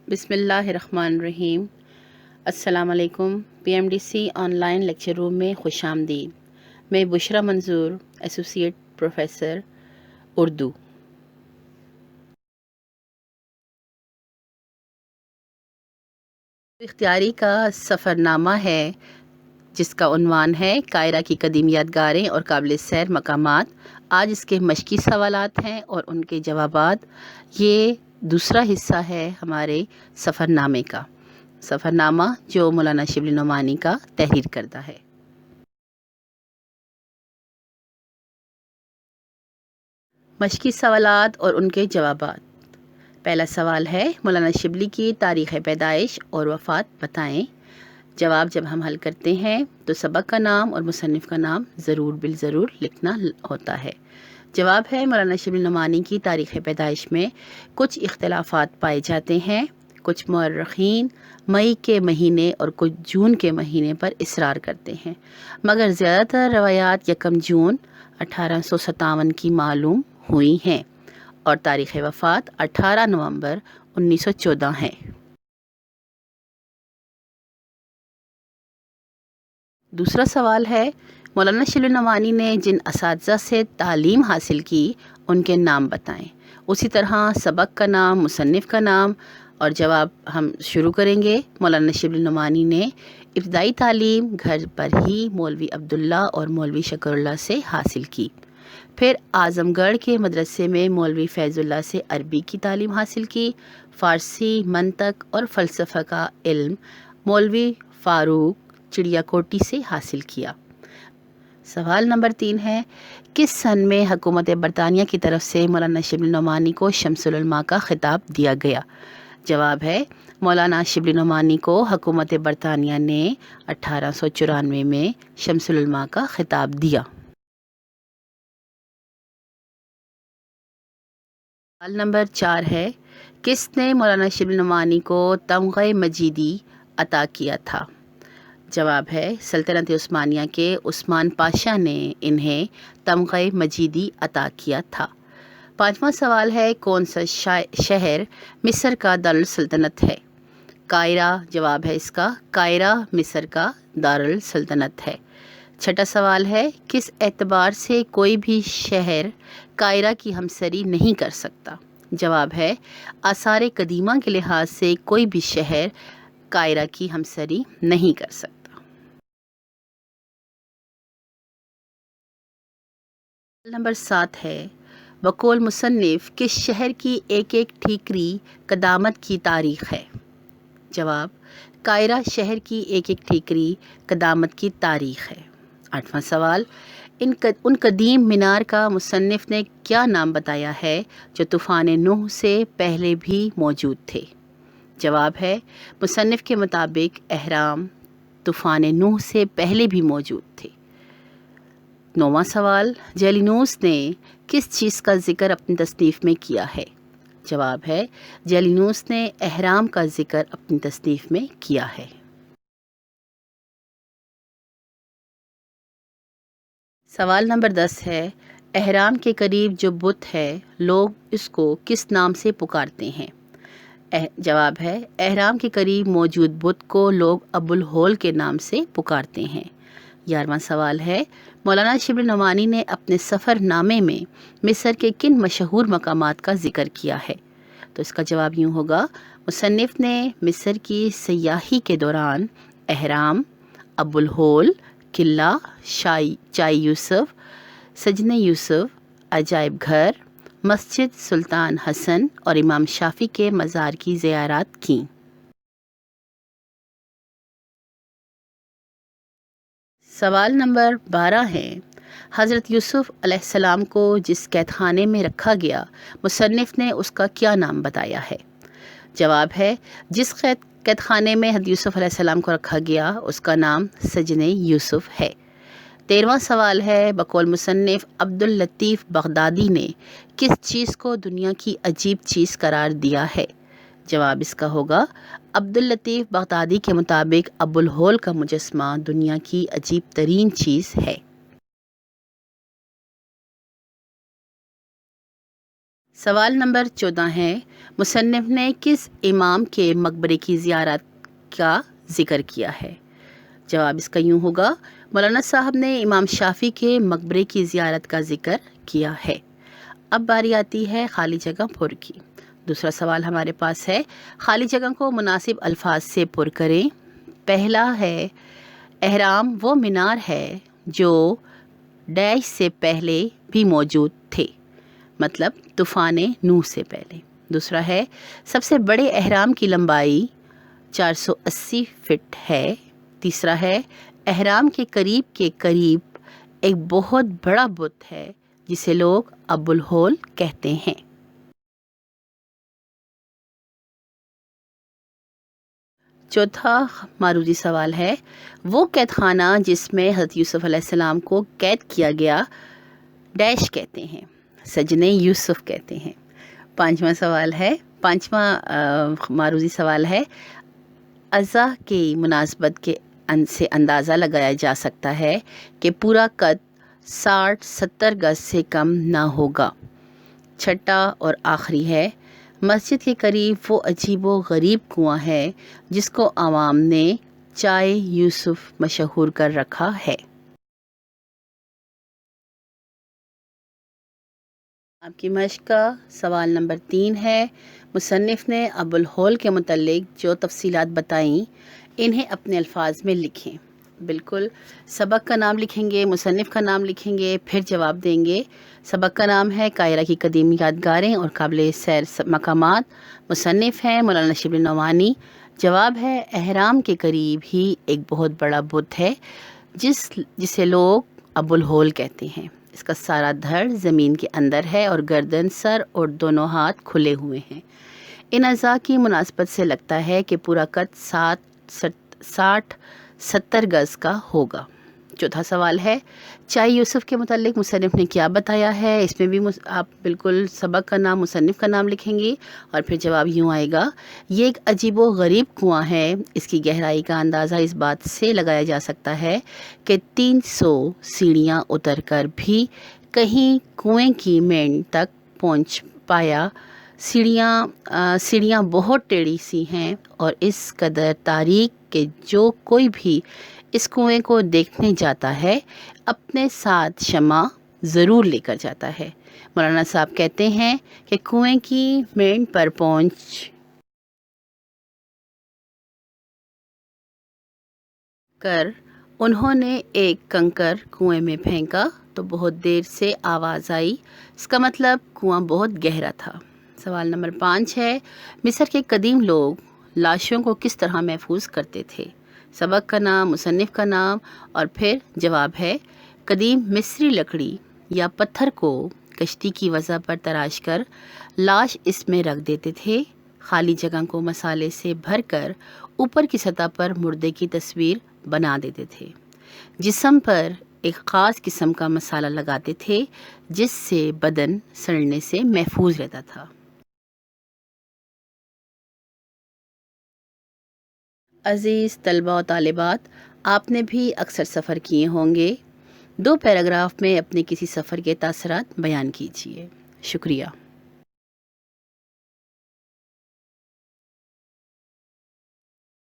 بسم اللہ الرحمن الرحیم۔ السلام علیکم۔ PMDC آن لائن لیکچر روم میں خوش آمدید۔ میں بشرا منظور، ایسوسیٹ پروفیسر اردو۔ اختیاری کا سفر نامہ ہے جس کا عنوان ہے قاہرہ کی قدیم یادگاریں اور قابل سیر مقامات۔ آج اس کے مشقی سوالات ہیں اور ان کے جوابات۔ یہ دوسرا حصہ ہے ہمارے سفر نامے کا، سفر نامہ جو مولانا شبلی نعمانی کا تحریر کردہ ہے۔ مشقی سوالات اور ان کے جوابات۔ پہلا سوال ہے، مولانا شبلی کی تاریخ پیدائش اور وفات بتائیں۔ جواب جب ہم حل کرتے ہیں تو سبق کا نام اور مصنف کا نام ضرور بالضرور لکھنا ہوتا ہے۔ جواب ہے، مولانا شبلی نعمانی کی تاریخ پیدائش میں کچھ اختلافات پائے جاتے ہیں۔ کچھ مورخین مئی کے مہینے اور کچھ جون کے مہینے پر اصرار کرتے ہیں، مگر زیادہ تر روایات 1 جون 1857 کی معلوم ہوئی ہیں اور تاریخ وفات 18 نومبر 1914 ہے۔ دوسرا سوال ہے، مولانا شبلی نعمانی نے جن اساتذہ سے تعلیم حاصل کی ان کے نام بتائیں۔ اسی طرح سبق کا نام، مصنف کا نام اور جواب ہم شروع کریں گے۔ مولانا شبلی نعمانی نے ابتدائی تعلیم گھر پر ہی مولوی عبداللہ اور مولوی شکر اللہ سے حاصل کی۔ پھر اعظم گڑھ کے مدرسے میں مولوی فیض اللہ سے عربی کی تعلیم حاصل کی۔ فارسی، منطق اور فلسفہ کا علم مولوی فاروق چڑیا کوٹی سے حاصل کیا۔ سوال نمبر 3 ہے، کس سن میں حکومت برطانیہ کی طرف سے مولانا شبلی نعمانی کو شمس العلماء کا خطاب دیا گیا؟ جواب ہے، مولانا شبلی نعمانی کو حکومت برطانیہ نے 1894 میں شمس العلماء کا خطاب دیا۔ سوال نمبر 4 ہے، کس نے مولانا شبلی نعمانی کو تمغہ مجیدی عطا کیا تھا؟ جواب ہے، سلطنت عثمانیہ کے عثمان پاشا نے انہیں تمغہ مجیدی عطا کیا تھا۔ 5واں سوال ہے، کون سا شہر مصر کا دارالسلطنت ہے؟ قاہرہ۔ جواب ہے اس کا، قاہرہ مصر کا دارالسلطنت ہے۔ 6واں سوال ہے، کس اعتبار سے کوئی بھی شہر قاہرہ کی ہمسری نہیں کر سکتا؟ جواب ہے، آثار قدیمہ کے لحاظ سے کوئی بھی شہر قاہرہ کی ہمسری نہیں کر سکتا۔ نمبر 7 ہے، بقول مصنف کس شہر کی ایک ایک ٹھیکری قدامت کی تاریخ ہے؟ جواب، قاہرہ شہر کی ایک ایک ٹھیکری قدامت کی تاریخ ہے۔ 8واں سوال، ان قدیم مینار کا مصنف نے کیا نام بتایا ہے جو طوفان نوح سے پہلے بھی موجود تھے؟ جواب ہے، مصنف کے مطابق اہرام طوفان نوح سے پہلے بھی موجود تھے۔ 9واں سوال، جیلینوس نے کس چیز کا ذکر اپنی تصنیف میں کیا ہے؟ جواب ہے، جیلینوس نے اہرام کا ذکر اپنی تصنیف میں کیا ہے۔ سوال نمبر 10 ہے، اہرام کے قریب جو بت ہے لوگ اس کو کس نام سے پکارتے ہیں؟ جواب ہے، اہرام کے قریب موجود بت کو لوگ ابو الہول کے نام سے پکارتے ہیں۔ 11واں سوال ہے، مولانا شبلی نعمانی نے اپنے سفر نامے میں مصر کے کن مشہور مقامات کا ذکر کیا ہے؟ تو اس کا جواب یوں ہوگا، مصنف نے مصر کی سیاحی کے دوران اہرام، ابو الہول، قلعہ چائے یوسف، سجن یوسف، عجائب گھر، مسجد سلطان حسن اور امام شافعی کے مزار کی زیارات کیں۔ سوال نمبر 12 ہے، حضرت یوسف علیہ السلام کو جس قید خانے میں رکھا گیا مصنف نے اس کا کیا نام بتایا ہے؟ جواب ہے، جس قید خانے میں حضرت یوسف علیہ السلام کو رکھا گیا اس کا نام سجن یوسف ہے۔ 13واں سوال ہے، بقول مصنف عبداللطیف بغدادی نے کس چیز کو دنیا کی عجیب چیز قرار دیا ہے؟ جواب اس کا ہوگا، عبداللطیف بغدادی کے مطابق ابو الہول کا مجسمہ دنیا کی عجیب ترین چیز ہے۔ سوال نمبر 14 ہے، مصنف نے کس امام کے مقبرے کی زیارت کا ذکر کیا ہے؟ جواب اس کا یوں ہوگا، مولانا صاحب نے امام شافعی کے مقبرے کی زیارت کا ذکر کیا ہے۔ اب باری آتی ہے خالی جگہ پر کی۔ دوسرا سوال ہمارے پاس ہے، خالی جگہ کو مناسب الفاظ سے پر کریں۔ پہلا ہے، احرام وہ مینار ہے جو ڈیش سے پہلے بھی موجود تھے، مطلب طوفان نوح سے پہلے۔ دوسرا ہے، سب سے بڑے احرام کی لمبائی 480 فٹ ہے۔ تیسرا ہے، احرام کے قریب ایک بہت بڑا بت ہے جسے لوگ ابو الہول کہتے ہیں۔ چوتھا معروضی سوال ہے، وہ قید خانہ جس میں حضرت یوسف علیہ السلام کو قید کیا گیا ڈیش کہتے ہیں؟ سجنے یوسف کہتے ہیں۔ پانچواں معروضی سوال ہے، اعضاء کی مناسبت کے سے اندازہ لگایا جا سکتا ہے کہ پورا قد 60-70 گز سے کم نہ ہوگا۔ چھٹا اور آخری ہے، مسجد کے قریب وہ عجیب و غریب کنواں ہے جس کو عوام نے چائے یوسف مشہور کر رکھا ہے۔ آپ کی مشق کا سوال نمبر 3 ہے، مصنف نے ابو الہول کے متعلق جو تفصیلات بتائیں انہیں اپنے الفاظ میں لکھیں۔ بالکل، سبق کا نام لکھیں گے، مصنف کا نام لکھیں گے، پھر جواب دیں گے۔ سبق کا نام ہے قاہرہ کی قدیم یادگاریں اور قابل سیر مقامات، مصنف ہیں مولانا شبلی نعمانی۔ جواب ہے، احرام کے قریب ہی ایک بہت بڑا بت ہے جسے لوگ ابو الہول کہتے ہیں۔ اس کا سارا دھڑ زمین کے اندر ہے اور گردن، سر اور دونوں ہاتھ کھلے ہوئے ہیں۔ ان اعضاء کی مناسبت سے لگتا ہے کہ پورا قد 60-70 گز کا ہوگا۔ چوتھا سوال ہے، چائے یوسف کے متعلق مصنف نے کیا بتایا ہے؟ اس میں بھی آپ بالکل سبق کا نام، مصنف کا نام لکھیں گی اور پھر جواب یوں آئے گا، یہ ایک عجیب و غریب کنواں ہے۔ اس کی گہرائی کا اندازہ اس بات سے لگایا جا سکتا ہے کہ 300 سیڑھیاں اتر کر بھی کہیں کنویں کی مین تک پہنچ پایا۔ سیڑھیاں بہت ٹیڑھی سی ہیں اور اس قدر تاریک کہ جو کوئی بھی اس کنویں کو دیکھنے جاتا ہے اپنے ساتھ شمع ضرور لے کر جاتا ہے۔ مولانا صاحب کہتے ہیں کہ کنویں کی مین پر پہنچ کر انہوں نے ایک کنکر کنویں میں پھینکا تو بہت دیر سے آواز آئی، اس کا مطلب کنواں بہت گہرا تھا۔ سوال نمبر 5 ہے، مصر کے قدیم لوگ لاشوں کو کس طرح محفوظ کرتے تھے؟ سبق کا نام، مصنف کا نام اور پھر جواب ہے، قدیم مصری لکڑی یا پتھر کو کشتی کی وضع پر تراش کر لاش اس میں رکھ دیتے تھے۔ خالی جگہ کو مسالے سے بھر کر اوپر کی سطح پر مردے کی تصویر بنا دیتے تھے۔ جسم پر ایک خاص قسم کا مسالہ لگاتے تھے جس سے بدن سڑنے سے محفوظ رہتا تھا۔ عزیز طلباء و طالبات، آپ نے بھی اکثر سفر کیے ہوں گے۔ 2 پیراگراف میں اپنے کسی سفر کے تاثرات بیان کیجیے۔ شکریہ۔